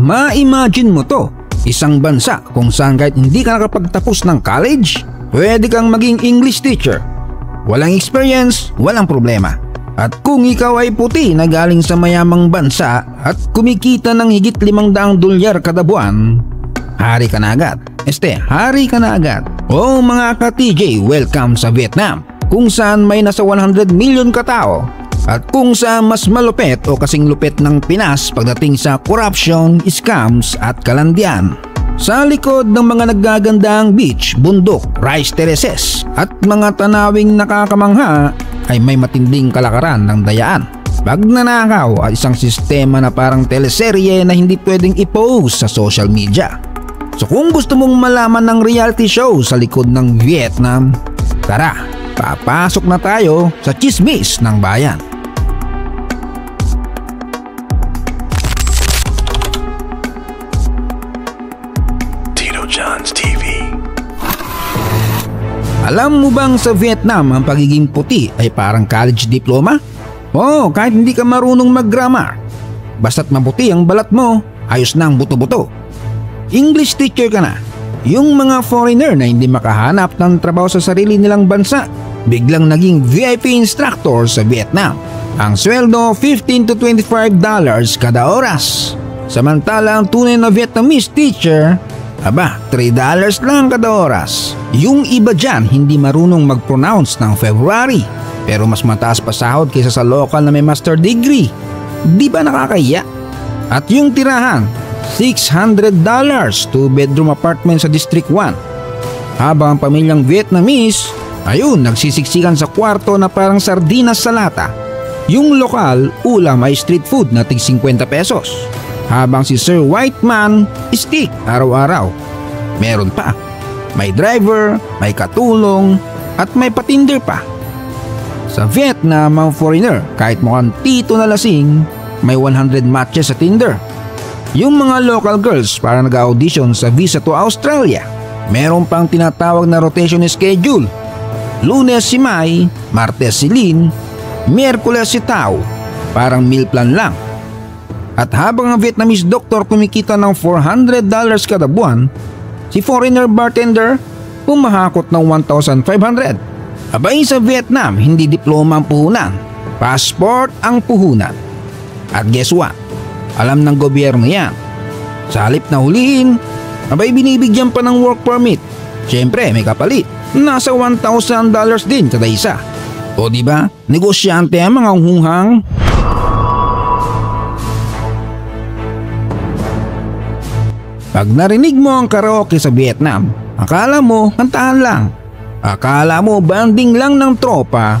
Ma-imagine mo to, isang bansa kung saan kahit hindi ka nakapagtapos ng college, pwede kang maging English teacher. Walang experience, walang problema. At kung ikaw ay puti na galing sa mayamang bansa at kumikita ng higit $500 kada buwan, hari ka na agad. Hari ka na agad. Oh mga ka-TJ, welcome sa Vietnam, kung saan may nasa 100 million katao at kung saan mas malupit o kasing lupit ng Pinas pagdating sa corruption, scams at kalandian. Sa likod ng mga naggagandang beach, bundok, rice terraces at mga tanawing nakakamangha ay may matinding kalakaran ng dayaan. Pagnanakaw at isang sistema na parang teleserye na hindi pwedeng i-post sa social media. So kung gusto mong malaman ng reality show sa likod ng Vietnam, tara, papasok na tayo sa Chismis ng Bayan. Tito John's TV. Alam mo bang sa Vietnam ang pagiging puti ay parang college diploma? Oo, kahit hindi ka marunong mag-grammar. Basta't maputi ang balat mo, ayos na ang buto-buto. English teacher ka na. Yung mga foreigner na hindi makahanap ng trabaho sa sarili nilang bansa, biglang naging VIP instructor sa Vietnam. Ang sweldo $15 to $25 kada oras. Samantalang tunay na Vietnamese teacher, $3 lang kada oras. Yung iba dyan hindi marunong mag-pronounce ng February, pero mas mataas pa sahod kaysa sa local na may master degree. Di ba nakakahiya? At yung tirahan, $600 2-bedroom apartment sa District 1. Habang ang pamilyang Vietnamese, ayun, nagsisiksikan sa kwarto na parang sardinas sa lata. Yung lokal, ulam ay street food na tig 50 pesos. Habang si Sir White Man, steak araw-araw. Meron pa, may driver, may katulong, at may patinder pa. Sa Vietnam, ang foreigner, kahit mukhang tito na lasing, may 100 matches sa Tinder. Yung mga local girls para nag-audition sa visa to Australia, meron pang tinatawag na rotation schedule. Lunes si Mai, Martes si Lin, Miyerkules si Tao, parang meal plan lang. At habang ang Vietnamese doktor kumikita ng $400 kada buwan, si foreigner bartender pumahakot ng 1,500. Abay, sa Vietnam, hindi diploma ang puhunan, passport ang puhunan. At guess what? Alam ng gobyerno yan. Sa halip na huliin, binibigyan pa ng work permit. Siyempre, may kapalit. Nasa $1,000 din kada isa. O diba, negosyante ang mga hunghang. Pag narinig mo ang karaoke sa Vietnam, akala mo kantahan lang. Akala mo banding lang ng tropa,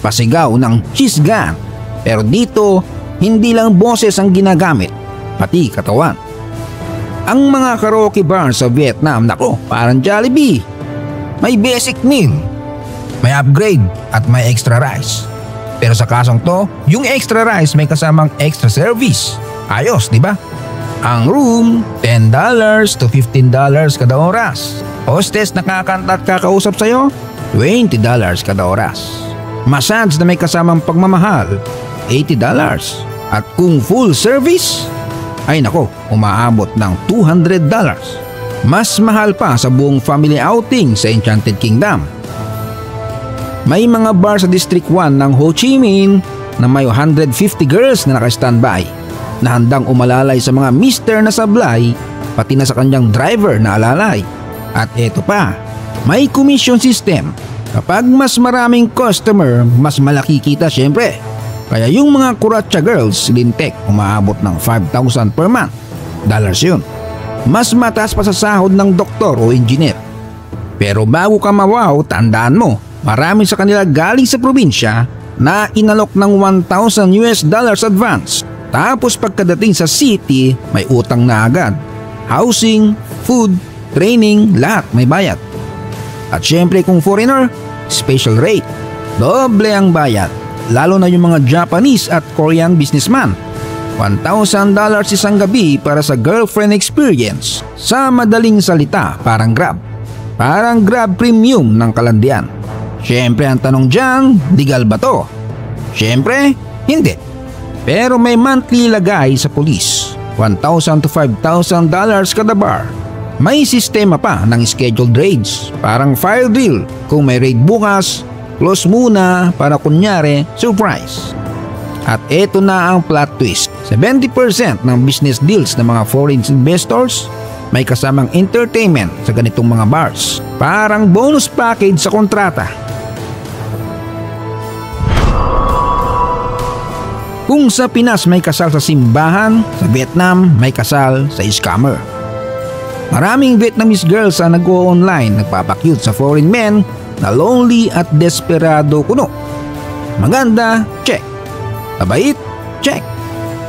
pasigaw ng chisgan. Pero dito, hindi lang boses ang ginagamit, pati katawan. Ang mga karaoke bar sa Vietnam, nako, parang Jollibee. May basic meal, may upgrade at may extra rice. Pero sa kasong to, yung extra rice may kasamang extra service. Ayos, di ba? Ang room, $10 to $15 kada oras. Hostess na kakanta at kakausap sa'yo, $20 kada oras. Massage na may kasamang pagmamahal, $80. At kung full service, ay nako, umaabot ng $200. Mas mahal pa sa buong family outing sa Enchanted Kingdom. May mga bar sa District 1 ng Ho Chi Minh na may 150 girls na naka-standby, na handang umalalay sa mga mister na sablay, pati na sa kanyang driver na alalay. At eto pa, may commission system. Kapag mas maraming customer, mas malaki kita syempre. Kaya yung mga kuratsa girls, lintek, umaabot ng 5,000 per month. Dollars yun. Mas mataas pa sa sahod ng doktor o engineer. Pero bago ka mawaw, tandaan mo, marami sa kanila galing sa probinsya na inalok ng $1,000 advance. Tapos pagkadating sa city, may utang na agad. Housing, food, training, lahat may bayad. At syempre kung foreigner, special rate. Doble ang bayad. Lalo na yung mga Japanese at Korean businessman. $1,000 isang gabi para sa girlfriend experience. Sa madaling salita, parang Grab. Parang Grab premium ng Kalandian. Siyempre ang tanong dyan, legal ba to? Siyempre, hindi. Pero may monthly lagay sa pulis. $1,000 to $5,000 kada bar. May sistema pa ng scheduled raids, parang fire drill. Kung may raid bukas, close muna para kunyari surprise. At eto na ang plot twist. 70% ng business deals ng mga foreign investors may kasamang entertainment sa ganitong mga bars. Parang bonus package sa kontrata. Kung sa Pinas may kasal sa simbahan, sa Vietnam may kasal sa scammer. Maraming Vietnamese girls ang nag-o-online nagpapakyut sa foreign men na lonely at desperado kuno. Maganda, check. Mabait, check.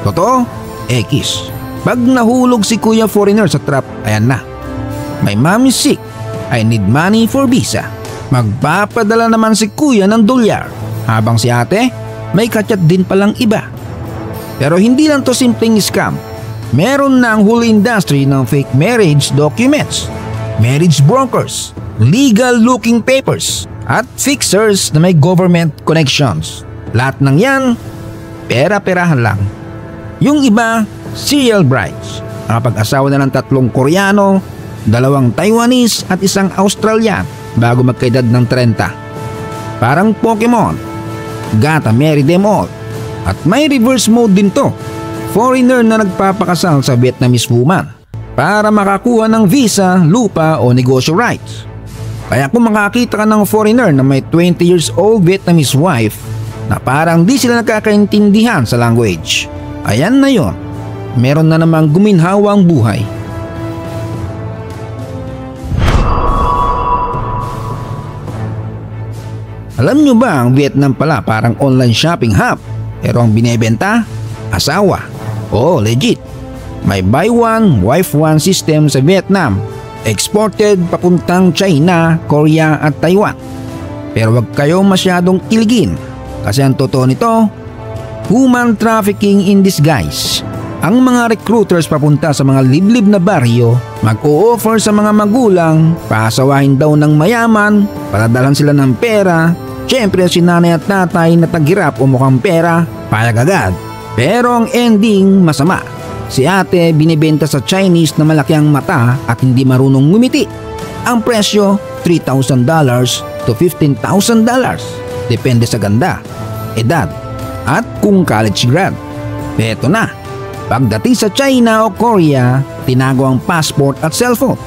Totoo, X. Pag nahulog si kuya foreigner sa trap, ayan na. My mom is sick, I need money for visa. Magpapadala naman si kuya ng dolyar, habang si ate may kachat din palang iba. Pero hindi lang to simpleng scam. Meron na ang whole industry ng fake marriage documents, marriage brokers, legal looking papers, at fixers na may government connections. Lahat ng yan, pera-perahan lang. Yung iba, serial brides. Nakapag-asawa na ng 3 Koreano, 2 Taiwanese at 1 Australian bago magkaedad ng 30. Parang Pokemon. Gotta marry them all. At may reverse mode din to. Foreigner na nagpapakasal sa Vietnamese woman para makakuha ng visa, lupa o negosyo rights. Kaya kung makakita ka ng foreigner na may 20 years old Vietnamese wife na parang di sila nakakaintindihan sa language, ayan na yon. Meron na namang guminhawang buhay. Alam nyo ba ang Vietnam pala parang online shopping hub? Pero ang binebenta, asawa. Oo, legit. May buy one, wife one system sa Vietnam. Exported papuntang China, Korea at Taiwan. Pero wag kayong masyadong kiligin kasi ang totoo nito, human trafficking in disguise. Ang mga recruiters papunta sa mga liblib na baryo, mag-o-offer sa mga magulang, paasawahin daw ng mayaman, padadalan sila ng pera. Siyempre si nanay at tatay na taghirap o mukhang pera, payag agad. Pero ang ending masama. Si ate binibenta sa Chinese na malaki ang mata at hindi marunong ngumiti. Ang presyo $3,000 to $15,000. Depende sa ganda, edad at kung college grad. Eto na, pagdating sa China o Korea, tinago ang passport at cellphone.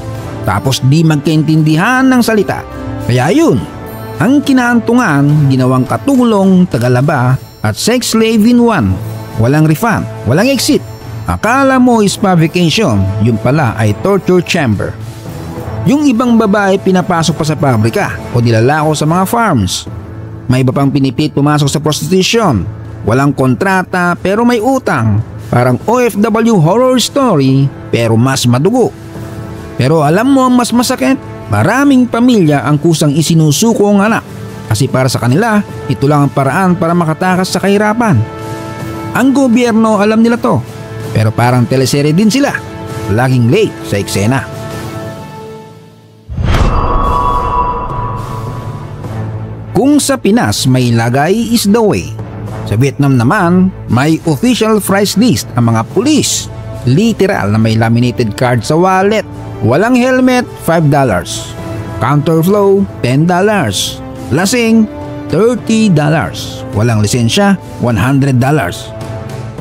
Tapos di magkaintindihan ng salita. Kaya yun, ang kinaantungan, ginawang katulong, tagalaba at sex slave in one. Walang refund, walang exit. Akala mo spa vacation, yung pala ay torture chamber. Yung ibang babae pinapasok pa sa pabrika o nilalako sa mga farms. May iba pang pinipit pumasok sa prostitution. Walang kontrata pero may utang. Parang OFW horror story pero mas madugo. Pero alam mo ang mas masakit? Maraming pamilya ang kusang isinusuko ang anak kasi para sa kanila, ito lang ang paraan para makatakas sa kahirapan. Ang gobyerno alam nila to, pero parang teleserye din sila, laging late sa eksena. Kung sa Pinas may lagay is the way, sa Vietnam naman may official price list ang mga pulis. Literal na may laminated card sa wallet. Walang helmet, $5. Counterflow, $10. Lasing, $30. Walang lisensya, $100.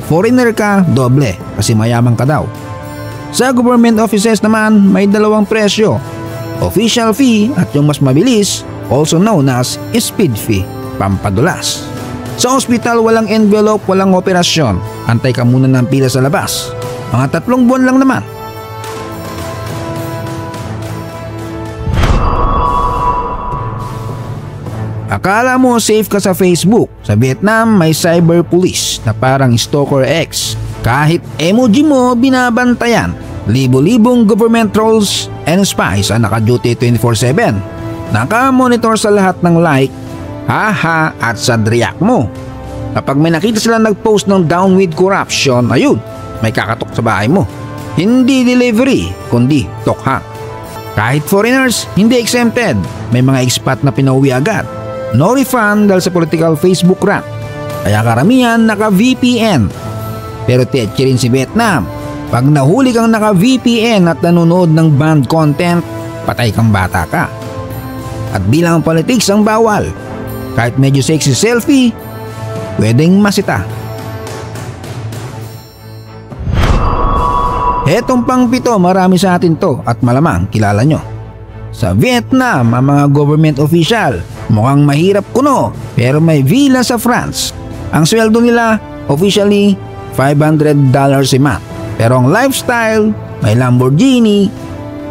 Foreigner ka, doble kasi mayaman ka daw. Sa government offices naman, may 2 presyo. Official fee at yung mas mabilis, also known as speed fee, pampadulas. Sa hospital, walang envelope, walang operasyon. Antay ka muna ng pila sa labas. Mga 3 buwan lang naman. Akala mo safe ka sa Facebook. Sa Vietnam may cyber police na parang Stalker X. Kahit emoji mo binabantayan. Libo-libong government trolls and spies ang naka-duty 24/7. Naka-monitor sa lahat ng like, haha at sad react mo. Kapag may nakita sila nag-post ng down with corruption, ayun, may kakatok sa bahay mo. Hindi delivery, kundi tokha. Kahit foreigners, hindi exempted. May mga expat na pinauwi agad. No refund dahil sa political Facebook rant. Kaya karamihan naka-VPN. Pero tetsi rin si Vietnam. Pag nahuli kang naka-VPN at nanonood ng banned content, patay kang bata ka. At bilang politics ang bawal, kahit medyo sexy selfie, pwedeng masita. Etong pang-7, marami sa atin to at malamang kilala nyo. Sa Vietnam, ang mga government official mukhang mahirap kuno pero may villa sa France. Ang sweldo nila officially $500 a month. Pero ang lifestyle, may Lamborghini,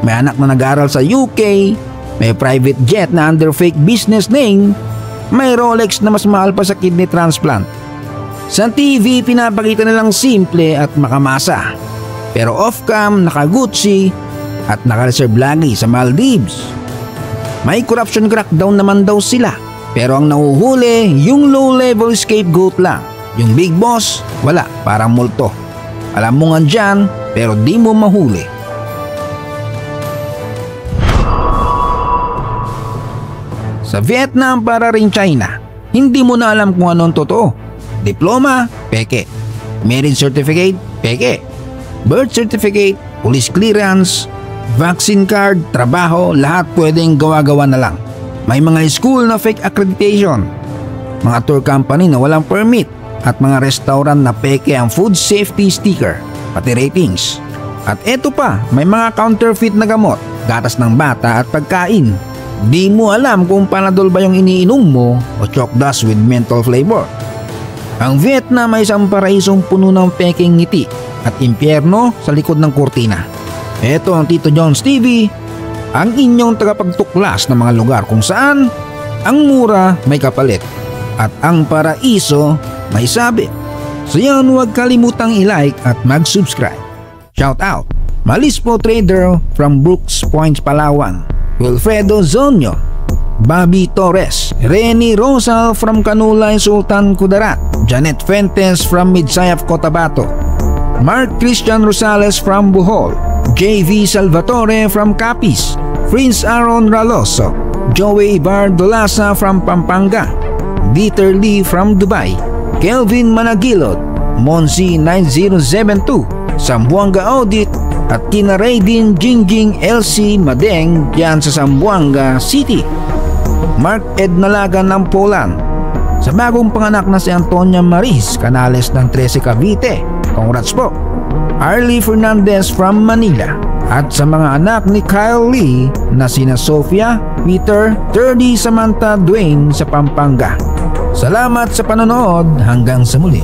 may anak na nag-aral sa UK, may private jet na under fake business name, may Rolex na mas mahal pa sa kidney transplant. Sa TV, pinapakita nilang simple at makamasa. Pero off-cam, naka-Gucci at naka-reserve lagi sa Maldives. May corruption crackdown naman daw sila. Pero ang nahuhuli, yung low-level scapegoat lang. Yung big boss, wala, parang multo. Alam mo nga dyan, pero di mo mahuli. Sa Vietnam para rin China, hindi mo na alam kung anong totoo. Diploma, peke. Marriage certificate, peke. Birth certificate, police clearance, vaccine card, trabaho, lahat pwedeng gawa-gawa na lang. May mga school na fake accreditation, mga tour company na walang permit, at mga restaurant na peke ang food safety sticker, pati ratings. At eto pa, may mga counterfeit na gamot, gatas ng bata at pagkain. Di mo alam kung Panadol ba yung iniinom mo o chalk dust with menthol flavor. Ang Vietnam ay isang paraisong puno ng peking ngiti at impyerno sa likod ng kurtina. Eto ang Tito John's TV, ang inyong tagapagtuklas ng mga lugar kung saan ang mura may kapalit at ang paraiso may sabit. So yan, huwag kalimutang i-like at mag-subscribe. Shout out, Malispo Trader from Brooks Point, Palawan, Wilfredo Zonyo, Bobby Torres, Reni Rosal from Canulay, Sultan Kudarat, Janet Fuentes from Midsayap, Cotabato, Mark Christian Rosales from Bohol, JV Salvatore from Capiz, Prince Aaron Raloso, Joey Bardolasa from Pampanga, Dieter Lee from Dubai, Kelvin Managilod, Monsi 9072, Sambuanga Audit at kina Raydin Jingjing LC Madeng dyan sa Sambuanga City, Mark Ednalaga ng Poland, sa bagong panganak na si Antonia Maris Canales ng 13 Cavite, congrats po, Arlie Fernandez from Manila, at sa mga anak ni Kyle Lee na sina Sofia, Peter, 30 Samantha Dwayne sa Pampanga. Salamat sa panonood, hanggang sa muli.